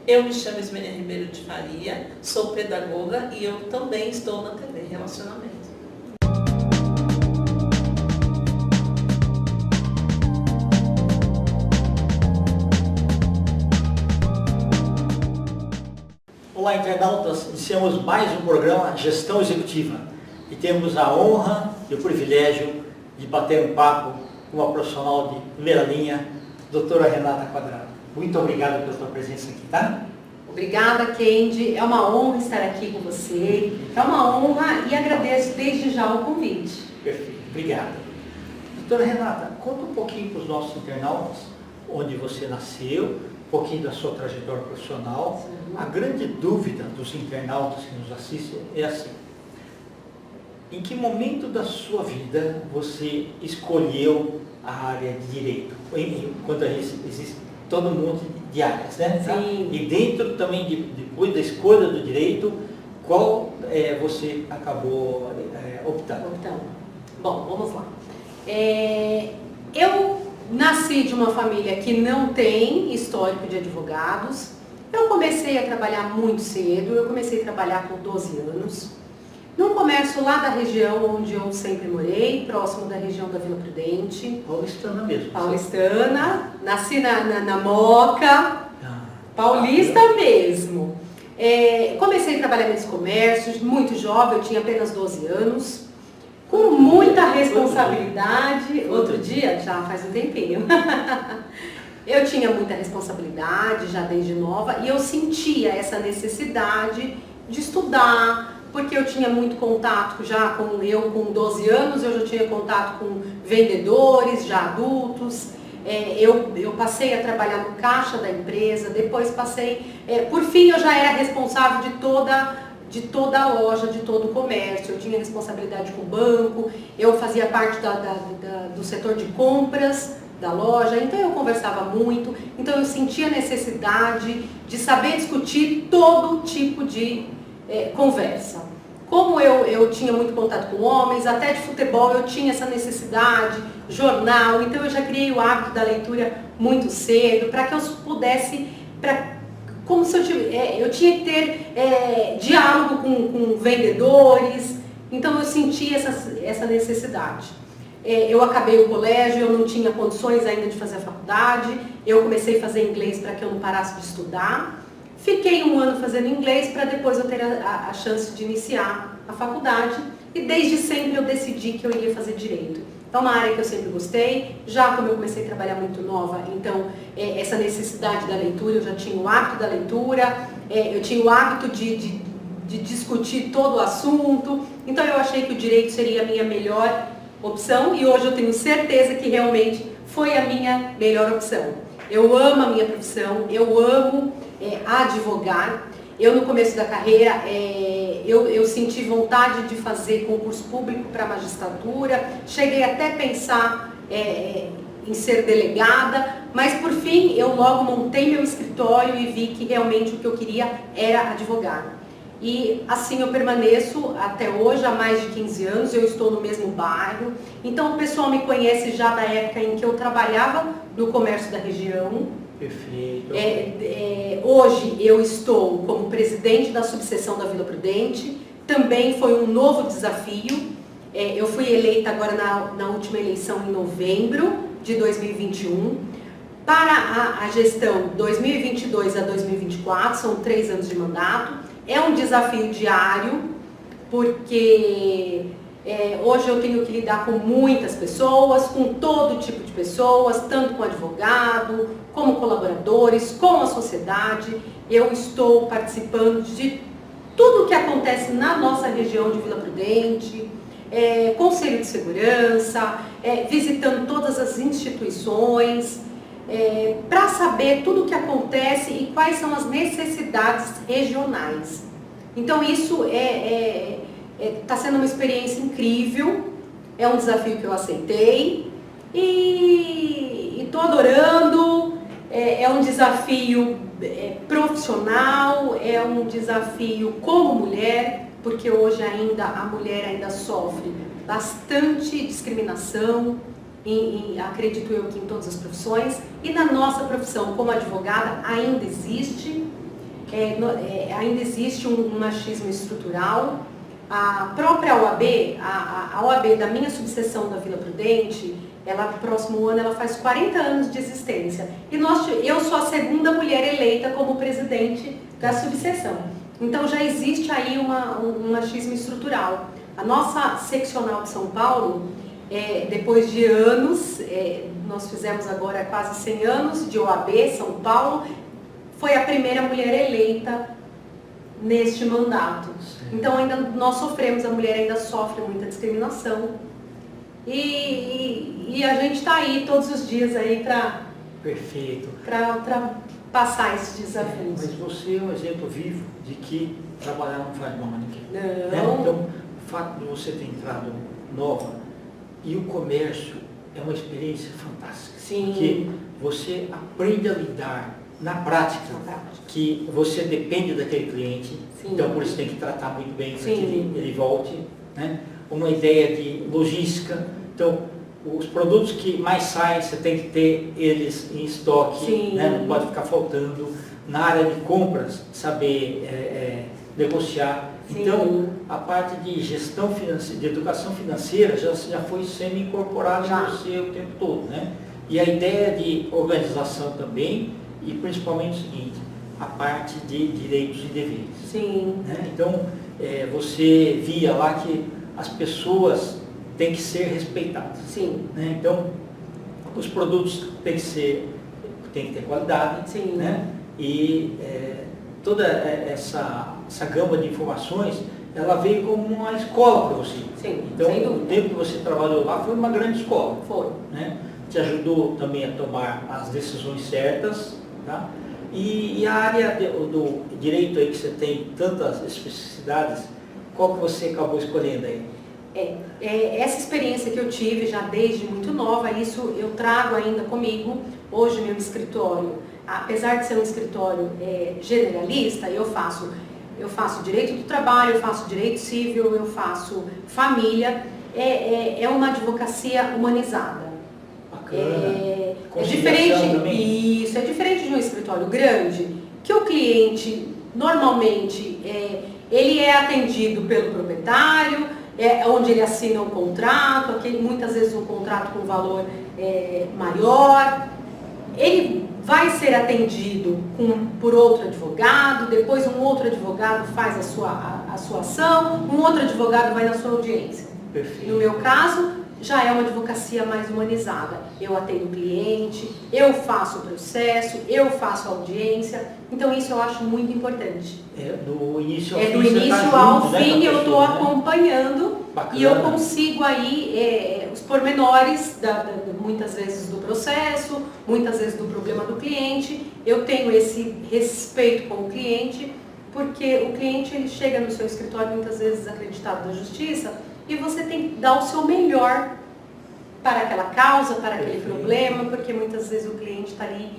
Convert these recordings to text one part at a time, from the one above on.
Eu me chamo Ismênia Ribeiro de Faria, sou pedagoga e eu também estou na TV Relacionamento. Olá, internautas! Iniciamos mais um programa Gestão Executiva e temos a honra e o privilégio de bater um papo com uma profissional de primeira linha, doutora Renata Quadrado. Muito obrigado pela sua presença aqui, tá? Obrigada, Kendi. É uma honra estar aqui com você. É uma honra e agradeço desde já o convite. Perfeito, obrigado. Doutora Renata, conta um pouquinho para os nossos internautas onde você nasceu, um pouquinho da sua trajetória profissional. Sim. A grande dúvida dos internautas que nos assistem é assim: em que momento da sua vida você escolheu a área de direito? Enquanto existe todo mundo de áreas, né? Sim. E dentro também, depois da escolha do direito, qual você acabou optando? Bom, vamos lá. Eu nasci de uma família que não tem histórico de advogados. Eu comecei a trabalhar muito cedo, eu comecei a trabalhar com 12 anos. Num comércio lá da região onde eu sempre morei, próximo da região da Vila Prudente. Paulistana mesmo. Paulistana, nasci na Moca, paulista mesmo. Comecei a trabalhar nesse comércio, muito jovem, eu tinha apenas 12 anos, com muita responsabilidade. Outro dia, já faz um tempinho. Eu tinha muita responsabilidade já desde nova e eu sentia essa necessidade de estudar, porque eu tinha muito contato já com 12 anos, eu já tinha contato com vendedores, já adultos. Eu passei a trabalhar no caixa da empresa, depois por fim eu já era responsável de toda a loja, de todo o comércio. Eu tinha responsabilidade com o banco, eu fazia parte do setor de compras da loja, então eu conversava muito, então eu sentia necessidade de saber discutir todo tipo de conversa. Como eu tinha muito contato com homens, até de futebol eu tinha essa necessidade, jornal, então eu já criei o hábito da leitura muito cedo, para que eu pudesse, como se eu tinha que ter diálogo com vendedores, então eu sentia essa necessidade. Eu acabei o colégio, eu não tinha condições ainda de fazer a faculdade, eu comecei a fazer inglês para que eu não parasse de estudar. Fiquei um ano fazendo inglês para depois eu ter a chance de iniciar a faculdade e desde sempre eu decidi que eu iria fazer direito. Então, uma área que eu sempre gostei, já como eu comecei a trabalhar muito nova, então essa necessidade da leitura, eu já tinha o hábito da leitura, eu tinha o hábito de discutir todo o assunto, então eu achei que o direito seria a minha melhor opção e hoje eu tenho certeza que realmente foi a minha melhor opção. Eu amo a minha profissão, eu amo advogar. Eu no começo da carreira, eu senti vontade de fazer concurso público para magistratura, cheguei até a pensar em ser delegada, mas por fim eu logo montei meu escritório e vi que realmente o que eu queria era advogar. E assim eu permaneço até hoje, há mais de 15 anos, eu estou no mesmo bairro, então o pessoal me conhece já da época em que eu trabalhava no comércio da região. Perfeito. Hoje eu estou como presidente da subseção da Vila Prudente, também foi um novo desafio. Eu fui eleita agora na última eleição em novembro de 2021, para a gestão 2022 a 2024, são 3 anos de mandato. É um desafio diário, porque hoje eu tenho que lidar com muitas pessoas, com todo tipo de pessoas, tanto com advogado, como colaboradores, com a sociedade. Eu estou participando de tudo o que acontece na nossa região de Vila Prudente, Conselho de Segurança, visitando todas as instituições, para saber tudo o que acontece e quais são as necessidades regionais. Então isso está sendo uma experiência incrível, é um desafio que eu aceitei e estou adorando. É um desafio profissional, é um desafio como mulher, porque hoje ainda a mulher ainda sofre bastante discriminação, acredito eu que em todas as profissões, e na nossa profissão como advogada ainda existe. ainda existe um machismo estrutural. A própria OAB, a OAB da minha subseção da Vila Prudente, ela, no próximo ano, ela faz 40 anos de existência. E eu sou a segunda mulher eleita como presidente da subseção. Então já existe aí um machismo estrutural. A nossa seccional de São Paulo, depois de anos, nós fizemos agora quase 100 anos de OAB São Paulo, foi a primeira mulher eleita neste mandato. Então ainda nós sofremos, a mulher ainda sofre muita discriminação. E a gente está aí todos os dias aí para passar esses desafios. Mas você é um exemplo vivo de que trabalhar não faz mal a ninguém. Não. Então, o fato de você ter entrado nova e o comércio é uma experiência fantástica. Sim. Porque você aprende a lidar na prática, que você depende daquele cliente. Sim. Então por isso tem que tratar muito bem para que ele volte, né? Uma ideia de logística. Então, os produtos que mais saem, você tem que ter eles em estoque, né? Não pode ficar faltando. Na área de compras, saber negociar. Sim. Então, a parte de gestão financeira, de educação financeira, já foi sendo incorporada em você o tempo todo, né? E a ideia de organização também, e principalmente o seguinte, a parte de direitos e deveres. Sim. Né? Então, você via lá que as pessoas têm que ser respeitadas. Sim. Né? Então, os produtos têm que ter qualidade. Sim. Né? E toda essa gama de informações, ela veio como uma escola para você. Sim, então, o tempo que você trabalhou lá foi uma grande escola. Foi. Né? Te ajudou também a tomar as decisões certas. Tá? E a área do direito aí, que você tem tantas especificidades, qual que você acabou escolhendo aí? Essa experiência que eu tive já desde muito nova, isso eu trago ainda comigo. Hoje meu escritório, apesar de ser um escritório generalista, eu faço direito do trabalho, eu faço direito civil, eu faço família, é uma advocacia humanizada. É diferente, isso é diferente de um escritório grande, que o cliente normalmente ele é atendido pelo proprietário, onde ele assina um contrato, muitas vezes um contrato com valor maior. Ele vai ser atendido por outro advogado, depois um outro advogado faz a sua ação, um outro advogado vai na sua audiência. Perfeito. No meu caso, já é uma advocacia mais humanizada. Eu atendo o cliente, eu faço o processo, eu faço a audiência. Então isso eu acho muito importante. Do início ao fim eu estou acompanhando. Bacana. E eu consigo aí os pormenores, muitas vezes do processo, muitas vezes do problema do cliente. Eu tenho esse respeito com o cliente, porque o cliente ele chega no seu escritório muitas vezes desacreditado da justiça, e você tem que dar o seu melhor para aquela causa, para aquele problema, porque muitas vezes o cliente está ali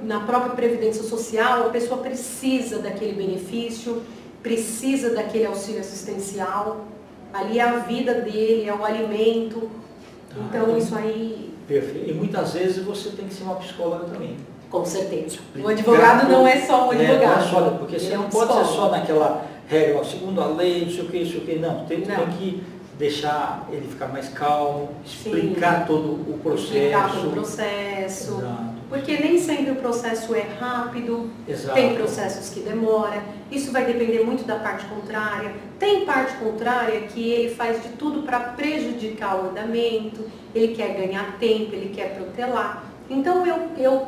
na própria previdência social, a pessoa precisa daquele benefício, precisa daquele auxílio assistencial, ali é a vida dele, é o alimento, então isso aí... Perfeito. E muitas vezes você tem que ser uma psicóloga também. Com certeza. O advogado não é só um advogado. Não é só, porque você não pode ser só naquela regra, segundo a lei, não sei o que, não. Tem que deixar ele ficar mais calmo, explicar todo o processo. Explicar todo o processo. Exato. Porque nem sempre o processo é rápido, Exato. Tem processos que demoram, isso vai depender muito da parte contrária. Tem parte contrária que ele faz de tudo para prejudicar o andamento, ele quer ganhar tempo, ele quer protelar. Então,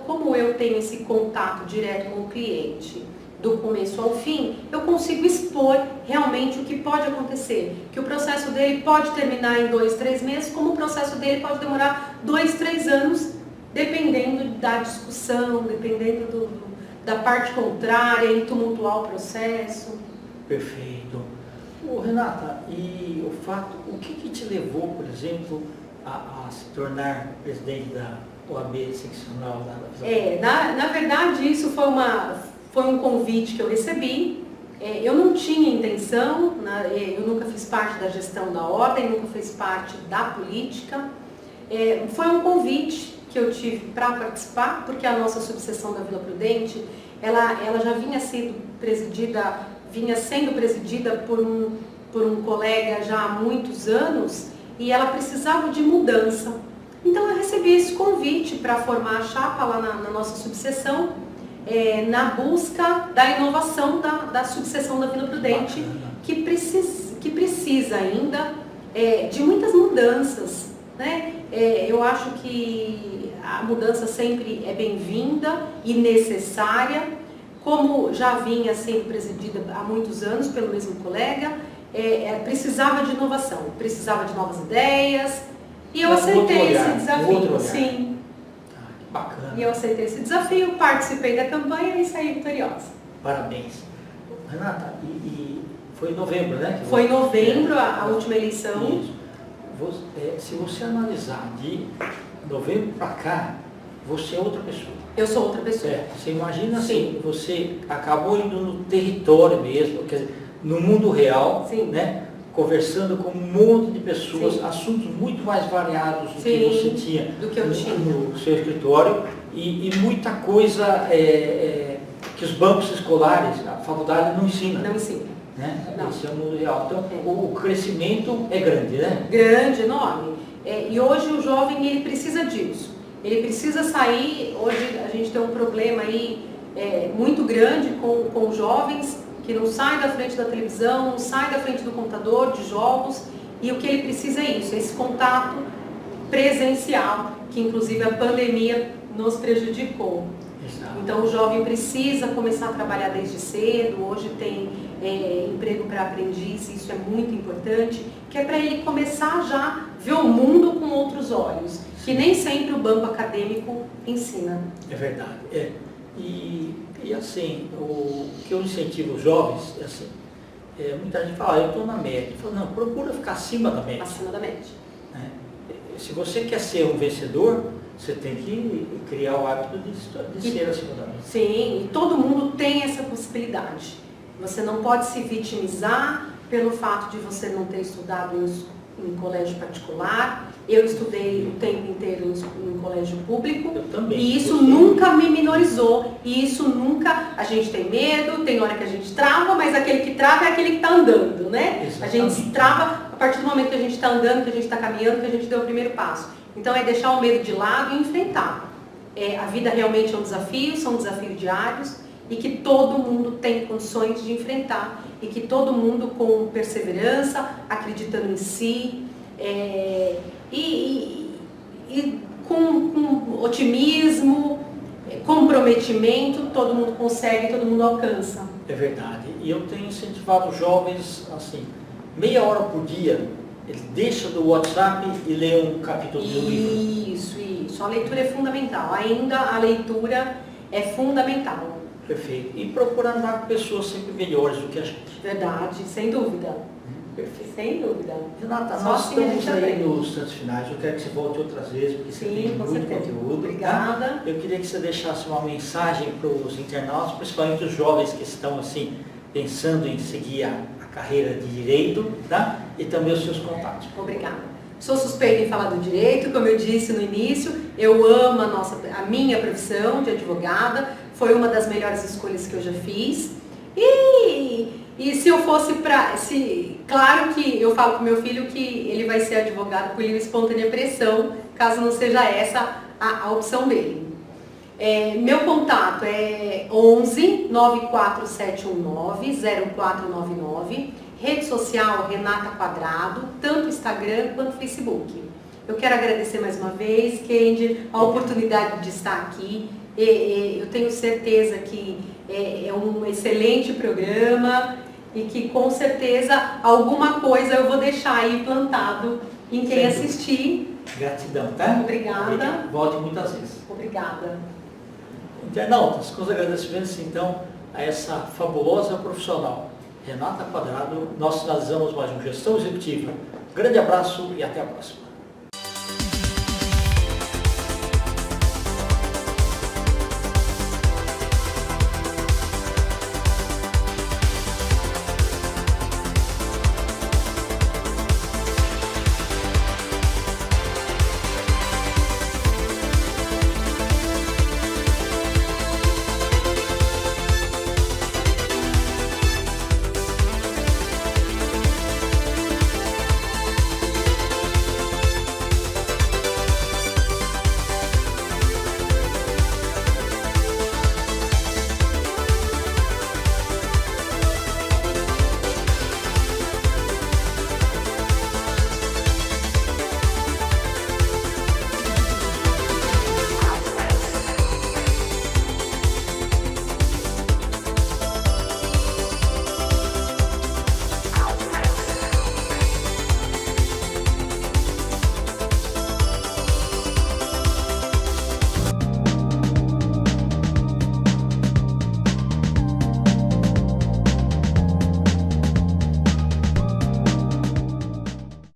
como eu tenho esse contato direto com o cliente, do começo ao fim, eu consigo expor realmente o que pode acontecer. Que o processo dele pode terminar em 2, 3 meses, como o processo dele pode demorar 2, 3 anos, dependendo da discussão, dependendo da parte contrária, em tumultuar o processo. Perfeito. Renata, e o que te levou, por exemplo, a se tornar presidente da OAB seccional da na verdade, isso foi um convite que eu recebi. Eu não tinha intenção, eu nunca fiz parte da gestão da ordem, nunca fiz parte da política. Foi um convite que eu tive para participar, porque a nossa subseção da Vila Prudente, ela já vinha sendo presidida por um colega já há muitos anos, e ela precisava de mudança. Então eu recebi esse convite para formar a chapa lá na nossa subseção, na busca da inovação da subseção da Vila Prudente, que precisa ainda de muitas mudanças, né? Eu acho que a mudança sempre é bem-vinda e necessária, como já vinha sendo presidida há muitos anos pelo mesmo colega, precisava de inovação, precisava de novas ideias, e eu aceitei esse desafio. Sim. Bacana. E eu aceitei esse desafio, participei da campanha e saí vitoriosa. Parabéns. Renata, e foi em novembro, né? Foi em novembro a última eleição. Isso. Se você analisar de novembro para cá, você é outra pessoa. Eu sou outra pessoa. Você imagina assim, você acabou indo no território mesmo, quer dizer, no mundo real, né? Conversando com um monte de pessoas, sim, assuntos muito mais variados do, sim, que você tinha, do que eu tinha no seu escritório, e muita coisa que os bancos escolares, a faculdade não ensina. Não ensina. Né? Não. Esse é o mundo real. Então, o crescimento é grande, né? Grande, enorme. E hoje o jovem, ele precisa disso. Ele precisa sair. Hoje a gente tem um problema aí muito grande com os jovens, que não sai da frente da televisão, não sai da frente do computador, de jogos, e o que ele precisa é isso, esse contato presencial, que inclusive a pandemia nos prejudicou. Exato. Então o jovem precisa começar a trabalhar desde cedo, hoje tem emprego para aprendiz, isso é muito importante, que é para ele começar já a ver o mundo com outros olhos, que nem sempre o banco acadêmico ensina. É verdade. E assim, o que eu incentivo os jovens, assim, muita gente fala, eu estou na média. Eu falo, não, procura ficar acima da média. Acima da média. Se você quer ser um vencedor, você tem que criar o hábito de ser acima da média. Sim, e todo mundo tem essa possibilidade. Você não pode se vitimizar pelo fato de você não ter estudado em colégio particular. Eu estudei o tempo inteiro em colégio público. Eu também. E isso nunca me minorizou. E isso nunca... A gente tem medo, tem hora que a gente trava, mas aquele que trava é aquele que está andando, né? Exatamente. A gente trava a partir do momento que a gente está andando, que a gente está caminhando, que a gente deu o primeiro passo. Então é deixar o medo de lado e enfrentar. A vida realmente é um desafio, são desafios diários, e que todo mundo tem condições de enfrentar. E que todo mundo com perseverança, acreditando em si, e com otimismo, comprometimento, todo mundo consegue, todo mundo alcança. É verdade. E eu tenho incentivado os jovens, assim, meia hora por dia, ele deixa do WhatsApp e lê um capítulo do livro. Isso. A leitura é fundamental. Ainda a leitura é fundamental. Perfeito. E procurar andar com pessoas sempre melhores do que a gente. Verdade, sem dúvida. Perfeito. Sem dúvida. Renata, Só nós assim estamos aí nos instantes finais. Eu quero que você volte outras vezes, porque você tem muito conteúdo. Obrigada. Tá? Eu queria que você deixasse uma mensagem para os internautas, principalmente os jovens que estão assim, pensando em seguir a carreira de direito, tá? E também os seus contatos. Obrigada. Sou suspeita em falar do direito, como eu disse no início, eu amo a minha profissão de advogada, foi uma das melhores escolhas que eu já fiz. E se eu fosse claro que eu falo para o meu filho que ele vai ser advogado por livre e espontânea pressão, caso não seja essa a opção dele. Meu contato é 11 94719 0499, rede social Renata Quadrado, tanto Instagram quanto Facebook. Eu quero agradecer mais uma vez, Kendi, a oportunidade de estar aqui. Eu tenho certeza que é um excelente programa e que com certeza alguma coisa eu vou deixar aí plantado em quem assistir. Gratidão, tá? Obrigada. Volte muitas vezes. Obrigada. Internautas, com os agradecimentos então a essa fabulosa profissional, Renata Quadrado, nós finalizamos mais um Gestão Executiva. Grande abraço e até a próxima.